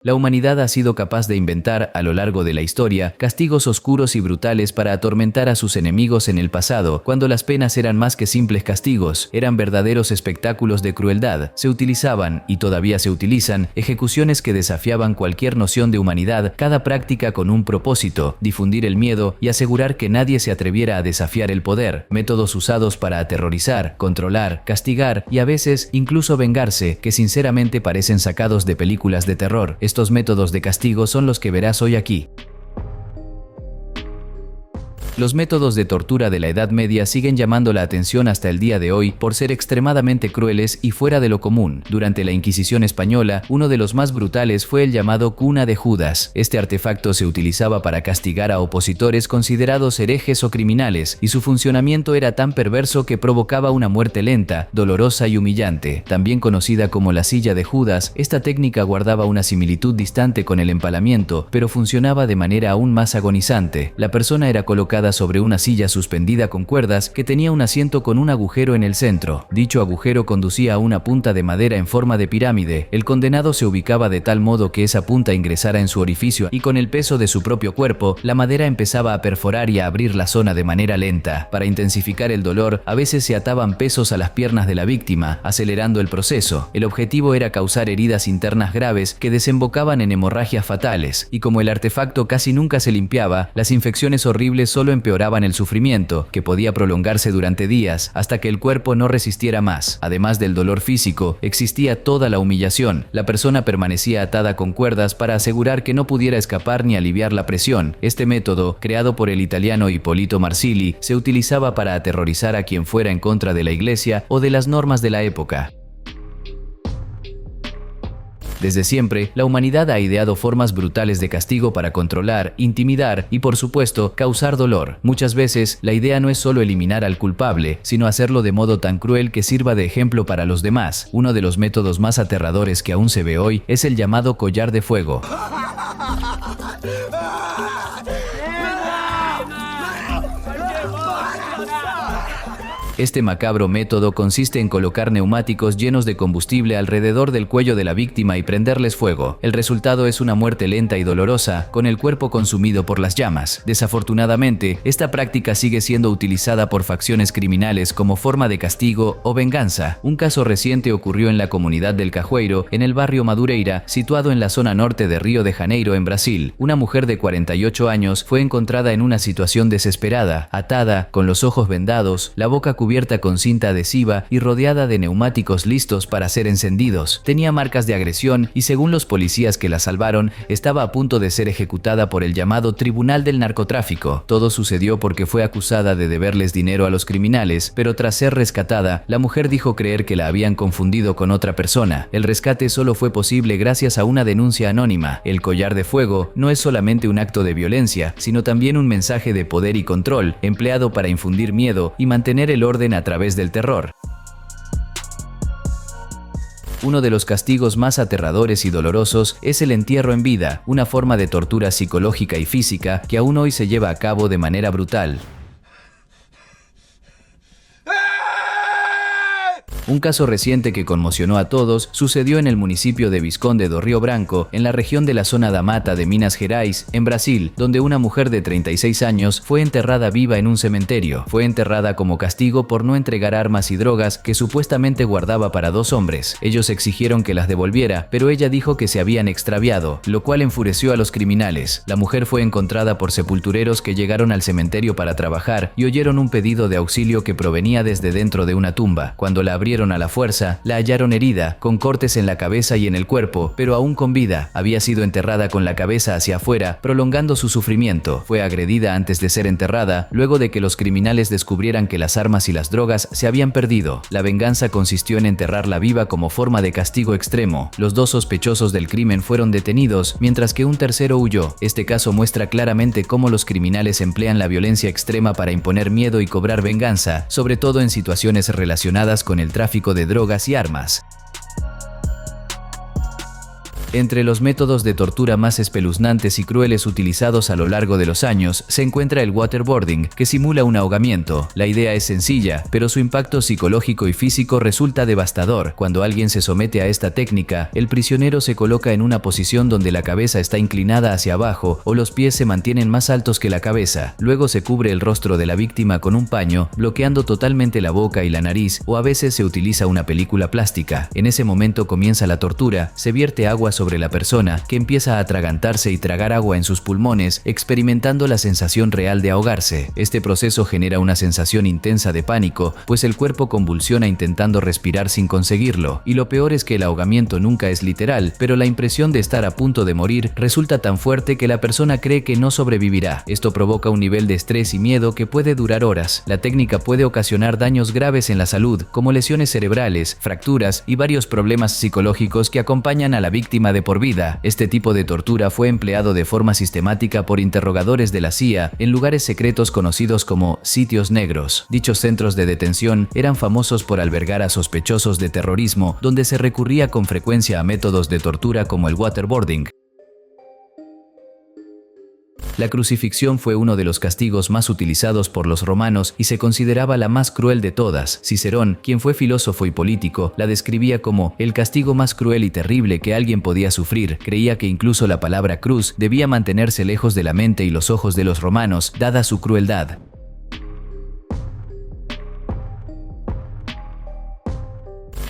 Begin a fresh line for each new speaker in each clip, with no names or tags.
La humanidad ha sido capaz de inventar, a lo largo de la historia, castigos oscuros y brutales para atormentar a sus enemigos en el pasado, cuando las penas eran más que simples castigos, eran verdaderos espectáculos de crueldad. Se utilizaban, y todavía se utilizan, ejecuciones que desafiaban cualquier noción de humanidad, cada práctica con un propósito: difundir el miedo y asegurar que nadie se atreviera a desafiar el poder. Métodos usados para aterrorizar, controlar, castigar y a veces incluso vengarse, que sinceramente parecen sacados de películas de terror. Estos métodos de castigo son los que verás hoy aquí. Los métodos de tortura de la Edad Media siguen llamando la atención hasta el día de hoy por ser extremadamente crueles y fuera de lo común. Durante la Inquisición española, uno de los más brutales fue el llamado cuna de Judas. Este artefacto se utilizaba para castigar a opositores considerados herejes o criminales, y su funcionamiento era tan perverso que provocaba una muerte lenta, dolorosa y humillante. También conocida como la silla de Judas, esta técnica guardaba una similitud distante con el empalamiento, pero funcionaba de manera aún más agonizante. La persona era colocada sobre una silla suspendida con cuerdas que tenía un asiento con un agujero en el centro. Dicho agujero conducía a una punta de madera en forma de pirámide. El condenado se ubicaba de tal modo que esa punta ingresara en su orificio, y con el peso de su propio cuerpo, la madera empezaba a perforar y a abrir la zona de manera lenta. Para intensificar el dolor, a veces se ataban pesos a las piernas de la víctima, acelerando el proceso. El objetivo era causar heridas internas graves que desembocaban en hemorragias fatales, y como el artefacto casi nunca se limpiaba, las infecciones horribles solo empeoraban el sufrimiento, que podía prolongarse durante días hasta que el cuerpo no resistiera más. Además del dolor físico, existía toda la humillación. La persona permanecía atada con cuerdas para asegurar que no pudiera escapar ni aliviar la presión. Este método, creado por el italiano Ippolito Marsili, se utilizaba para aterrorizar a quien fuera en contra de la iglesia o de las normas de la época. Desde siempre, la humanidad ha ideado formas brutales de castigo para controlar, intimidar y, por supuesto, causar dolor. Muchas veces, la idea no es solo eliminar al culpable, sino hacerlo de modo tan cruel que sirva de ejemplo para los demás. Uno de los métodos más aterradores que aún se ve hoy es el llamado collar de fuego. Este macabro método consiste en colocar neumáticos llenos de combustible alrededor del cuello de la víctima y prenderles fuego. El resultado es una muerte lenta y dolorosa, con el cuerpo consumido por las llamas. Desafortunadamente, esta práctica sigue siendo utilizada por facciones criminales como forma de castigo o venganza. Un caso reciente ocurrió en la comunidad del Cajueiro, en el barrio Madureira, situado en la zona norte de Río de Janeiro, en Brasil. Una mujer de 48 años fue encontrada en una situación desesperada, atada, con los ojos vendados, la boca cubierta con cinta adhesiva y rodeada de neumáticos listos para ser encendidos. Tenía marcas de agresión y, según los policías que la salvaron, estaba a punto de ser ejecutada por el llamado Tribunal del Narcotráfico. Todo sucedió porque fue acusada de deberles dinero a los criminales, pero tras ser rescatada, la mujer dijo creer que la habían confundido con otra persona. El rescate solo fue posible gracias a una denuncia anónima. El collar de fuego no es solamente un acto de violencia, sino también un mensaje de poder y control, empleado para infundir miedo y mantener el orden a través del terror. Uno de los castigos más aterradores y dolorosos es el entierro en vida, una forma de tortura psicológica y física que aún hoy se lleva a cabo de manera brutal. Un caso reciente que conmocionó a todos sucedió en el municipio de Visconde do Rio Branco, en la región de la zona da Mata de Minas Gerais, en Brasil, donde una mujer de 36 años fue enterrada viva en un cementerio. Fue enterrada como castigo por no entregar armas y drogas que supuestamente guardaba para dos hombres. Ellos exigieron que las devolviera, pero ella dijo que se habían extraviado, lo cual enfureció a los criminales. La mujer fue encontrada por sepultureros que llegaron al cementerio para trabajar y oyeron un pedido de auxilio que provenía desde dentro de una tumba. Cuando la abrieron a la fuerza, la hallaron herida, con cortes en la cabeza y en el cuerpo, pero aún con vida. Había sido enterrada con la cabeza hacia afuera, prolongando su sufrimiento. Fue agredida antes de ser enterrada, luego de que los criminales descubrieran que las armas y las drogas se habían perdido. La venganza consistió en enterrarla viva como forma de castigo extremo. Los dos sospechosos del crimen fueron detenidos, mientras que un tercero huyó. Este caso muestra claramente cómo los criminales emplean la violencia extrema para imponer miedo y cobrar venganza, sobre todo en situaciones relacionadas con el tráfico de drogas y armas. Entre los métodos de tortura más espeluznantes y crueles utilizados a lo largo de los años se encuentra el waterboarding, que simula un ahogamiento. La idea es sencilla, pero su impacto psicológico y físico resulta devastador. Cuando alguien se somete a esta técnica, el prisionero se coloca en una posición donde la cabeza está inclinada hacia abajo o los pies se mantienen más altos que la cabeza. Luego se cubre el rostro de la víctima con un paño, bloqueando totalmente la boca y la nariz, o a veces se utiliza una película plástica. En ese momento comienza la tortura, se vierte agua sobre la persona, que empieza a atragantarse y tragar agua en sus pulmones, experimentando la sensación real de ahogarse. Este proceso genera una sensación intensa de pánico, pues el cuerpo convulsiona intentando respirar sin conseguirlo. Y lo peor es que el ahogamiento nunca es literal, pero la impresión de estar a punto de morir resulta tan fuerte que la persona cree que no sobrevivirá. Esto provoca un nivel de estrés y miedo que puede durar horas. La técnica puede ocasionar daños graves en la salud, como lesiones cerebrales, fracturas y varios problemas psicológicos que acompañan a la víctima de por vida. Este tipo de tortura fue empleado de forma sistemática por interrogadores de la CIA en lugares secretos conocidos como sitios negros. Dichos centros de detención eran famosos por albergar a sospechosos de terrorismo, donde se recurría con frecuencia a métodos de tortura como el waterboarding. La crucifixión fue uno de los castigos más utilizados por los romanos y se consideraba la más cruel de todas. Cicerón, quien fue filósofo y político, la describía como el castigo más cruel y terrible que alguien podía sufrir. Creía que incluso la palabra cruz debía mantenerse lejos de la mente y los ojos de los romanos, dada su crueldad.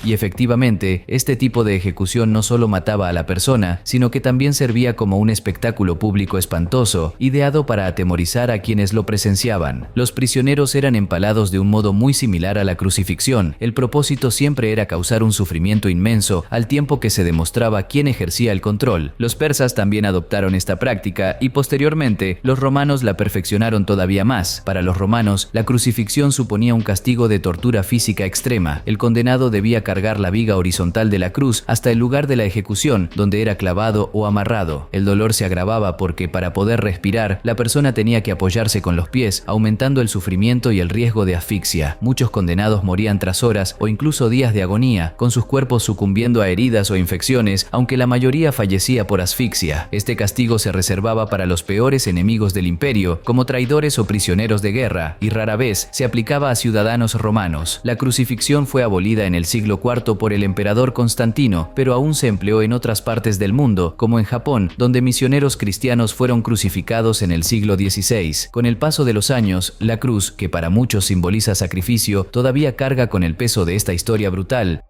Y efectivamente, este tipo de ejecución no solo mataba a la persona, sino que también servía como un espectáculo público espantoso, ideado para atemorizar a quienes lo presenciaban. Los prisioneros eran empalados de un modo muy similar a la crucifixión. El propósito siempre era causar un sufrimiento inmenso, al tiempo que se demostraba quién ejercía el control. Los persas también adoptaron esta práctica y posteriormente los romanos la perfeccionaron todavía más. Para los romanos, la crucifixión suponía un castigo de tortura física extrema. El condenado debía cargar la viga horizontal de la cruz hasta el lugar de la ejecución, donde era clavado o amarrado. El dolor se agravaba porque para poder respirar, la persona tenía que apoyarse con los pies, aumentando el sufrimiento y el riesgo de asfixia. Muchos condenados morían tras horas o incluso días de agonía, con sus cuerpos sucumbiendo a heridas o infecciones, aunque la mayoría fallecía por asfixia. Este castigo se reservaba para los peores enemigos del imperio, como traidores o prisioneros de guerra, y rara vez se aplicaba a ciudadanos romanos. La crucifixión fue abolida en el siglo IV por el emperador Constantino, pero aún se empleó en otras partes del mundo, como en Japón, donde misioneros cristianos fueron crucificados en el siglo XVI. Con el paso de los años, la cruz, que para muchos simboliza sacrificio, todavía carga con el peso de esta historia brutal.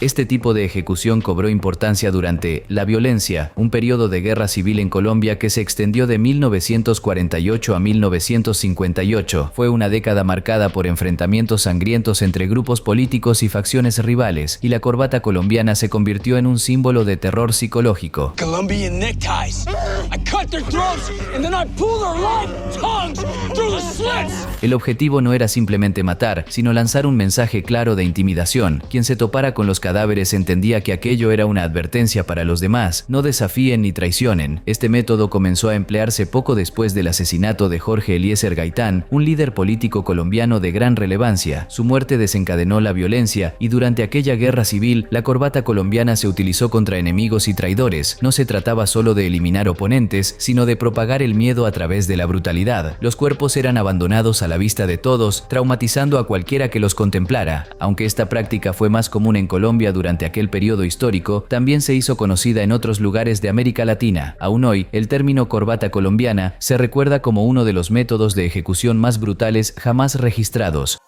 Este tipo de ejecución cobró importancia durante la violencia, un periodo de guerra civil en Colombia que se extendió de 1948 a 1958. Fue una década marcada por enfrentamientos sangrientos entre grupos políticos y facciones rivales, y la corbata colombiana se convirtió en un símbolo de terror psicológico.
Colombian neckties. I cut their throats and then I pull their long tongues through the slits.
El objetivo no era simplemente matar, sino lanzar un mensaje claro de intimidación. Quien se topara con los cadáveres entendía que aquello era una advertencia para los demás: no desafíen ni traicionen. Este método comenzó a emplearse poco después del asesinato de Jorge Eliezer Gaitán, un líder político colombiano de gran relevancia. Su muerte desencadenó la violencia y durante aquella guerra civil, la corbata colombiana se utilizó contra enemigos y traidores. No se trataba solo de eliminar oponentes, sino de propagar el miedo a través de la brutalidad. Los cuerpos eran abandonados a la vista de todos, traumatizando a cualquiera que los contemplara. Aunque esta práctica fue más común en Colombia durante aquel periodo histórico, también se hizo conocida en otros lugares de América Latina. Aún hoy, el término corbata colombiana se recuerda como uno de los métodos de ejecución más brutales jamás registrados.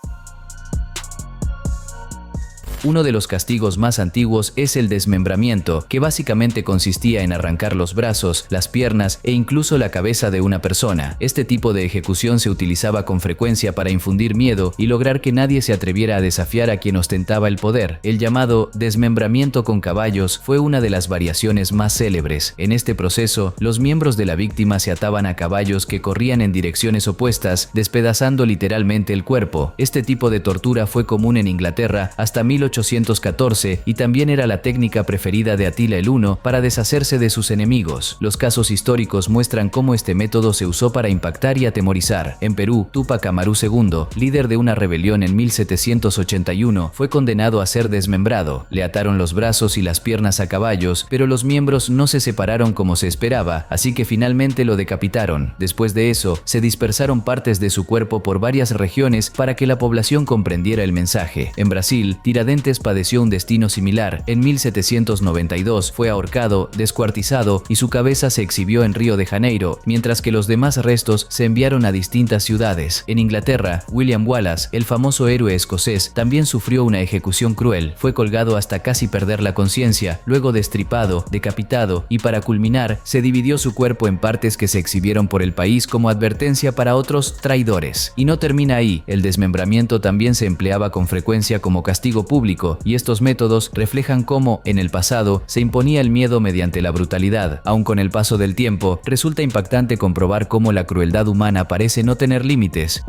Uno de los castigos más antiguos es el desmembramiento, que básicamente consistía en arrancar los brazos, las piernas e incluso la cabeza de una persona. Este tipo de ejecución se utilizaba con frecuencia para infundir miedo y lograr que nadie se atreviera a desafiar a quien ostentaba el poder. El llamado desmembramiento con caballos fue una de las variaciones más célebres. En este proceso, los miembros de la víctima se ataban a caballos que corrían en direcciones opuestas, despedazando literalmente el cuerpo. Este tipo de tortura fue común en Inglaterra hasta 1800. 1814 y también era la técnica preferida de Atila el Huno para deshacerse de sus enemigos. Los casos históricos muestran cómo este método se usó para impactar y atemorizar. En Perú, Túpac Amaru II, líder de una rebelión en 1781, fue condenado a ser desmembrado. Le ataron los brazos y las piernas a caballos, pero los miembros no se separaron como se esperaba, así que finalmente lo decapitaron. Después de eso, se dispersaron partes de su cuerpo por varias regiones para que la población comprendiera el mensaje. En Brasil, Tiradentes padeció un destino similar. En 1792 fue ahorcado, descuartizado y su cabeza se exhibió en Río de Janeiro, mientras que los demás restos se enviaron a distintas ciudades. En Inglaterra, William Wallace, el famoso héroe escocés, también sufrió una ejecución cruel. Fue colgado hasta casi perder la conciencia, luego destripado, decapitado y para culminar, se dividió su cuerpo en partes que se exhibieron por el país como advertencia para otros traidores. Y no termina ahí, el desmembramiento también se empleaba con frecuencia como castigo público, y estos métodos reflejan cómo, en el pasado, se imponía el miedo mediante la brutalidad. Aun con el paso del tiempo, resulta impactante comprobar cómo la crueldad humana parece no tener límites.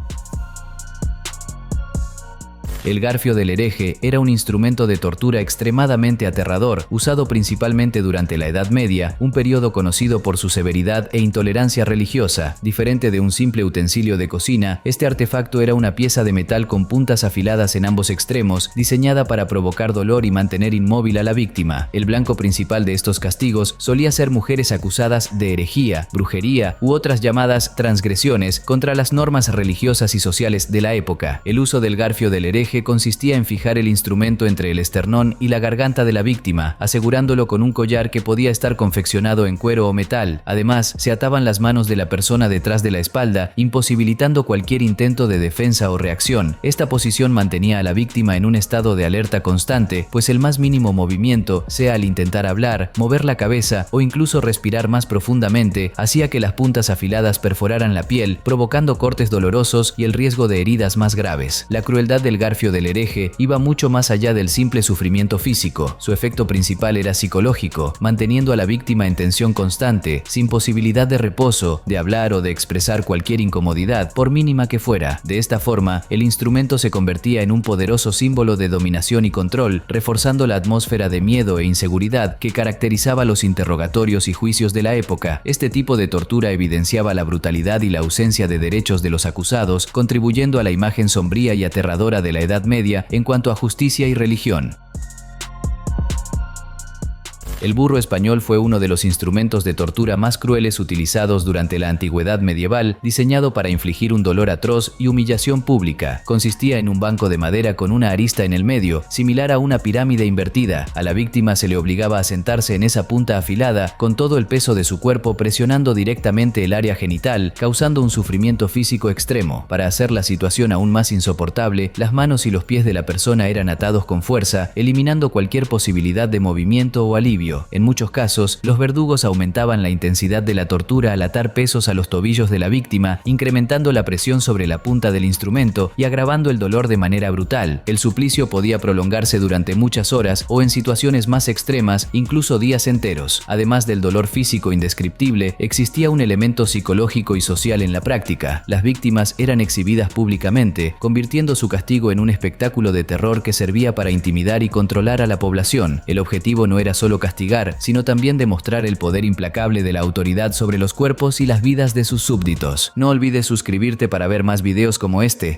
El garfio del hereje era un instrumento de tortura extremadamente aterrador, usado principalmente durante la Edad Media, un periodo conocido por su severidad e intolerancia religiosa. Diferente de un simple utensilio de cocina, este artefacto era una pieza de metal con puntas afiladas en ambos extremos, diseñada para provocar dolor y mantener inmóvil a la víctima. El blanco principal de estos castigos solía ser mujeres acusadas de herejía, brujería u otras llamadas transgresiones contra las normas religiosas y sociales de la época. El uso del garfio del hereje consistía en fijar el instrumento entre el esternón y la garganta de la víctima, asegurándolo con un collar que podía estar confeccionado en cuero o metal. Además, se ataban las manos de la persona detrás de la espalda, imposibilitando cualquier intento de defensa o reacción. Esta posición mantenía a la víctima en un estado de alerta constante, pues el más mínimo movimiento, sea al intentar hablar, mover la cabeza o incluso respirar más profundamente, hacía que las puntas afiladas perforaran la piel, provocando cortes dolorosos y el riesgo de heridas más graves. La crueldad del garfio del hereje iba mucho más allá del simple sufrimiento físico. Su efecto principal era psicológico, manteniendo a la víctima en tensión constante, sin posibilidad de reposo, de hablar o de expresar cualquier incomodidad, por mínima que fuera. De esta forma, el instrumento se convertía en un poderoso símbolo de dominación y control, reforzando la atmósfera de miedo e inseguridad que caracterizaba los interrogatorios y juicios de la época. Este tipo de tortura evidenciaba la brutalidad y la ausencia de derechos de los acusados, contribuyendo a la imagen sombría y aterradora de la Edad Media en cuanto a justicia y religión. El burro español fue uno de los instrumentos de tortura más crueles utilizados durante la antigüedad medieval, diseñado para infligir un dolor atroz y humillación pública. Consistía en un banco de madera con una arista en el medio, similar a una pirámide invertida. A la víctima se le obligaba a sentarse en esa punta afilada, con todo el peso de su cuerpo presionando directamente el área genital, causando un sufrimiento físico extremo. Para hacer la situación aún más insoportable, las manos y los pies de la persona eran atados con fuerza, eliminando cualquier posibilidad de movimiento o alivio. En muchos casos, los verdugos aumentaban la intensidad de la tortura al atar pesos a los tobillos de la víctima, incrementando la presión sobre la punta del instrumento y agravando el dolor de manera brutal. El suplicio podía prolongarse durante muchas horas o en situaciones más extremas, incluso días enteros. Además del dolor físico indescriptible, existía un elemento psicológico y social en la práctica. Las víctimas eran exhibidas públicamente, convirtiendo su castigo en un espectáculo de terror que servía para intimidar y controlar a la población. El objetivo no era solo castigar, sino también demostrar el poder implacable de la autoridad sobre los cuerpos y las vidas de sus súbditos. No olvides suscribirte para ver más videos como este.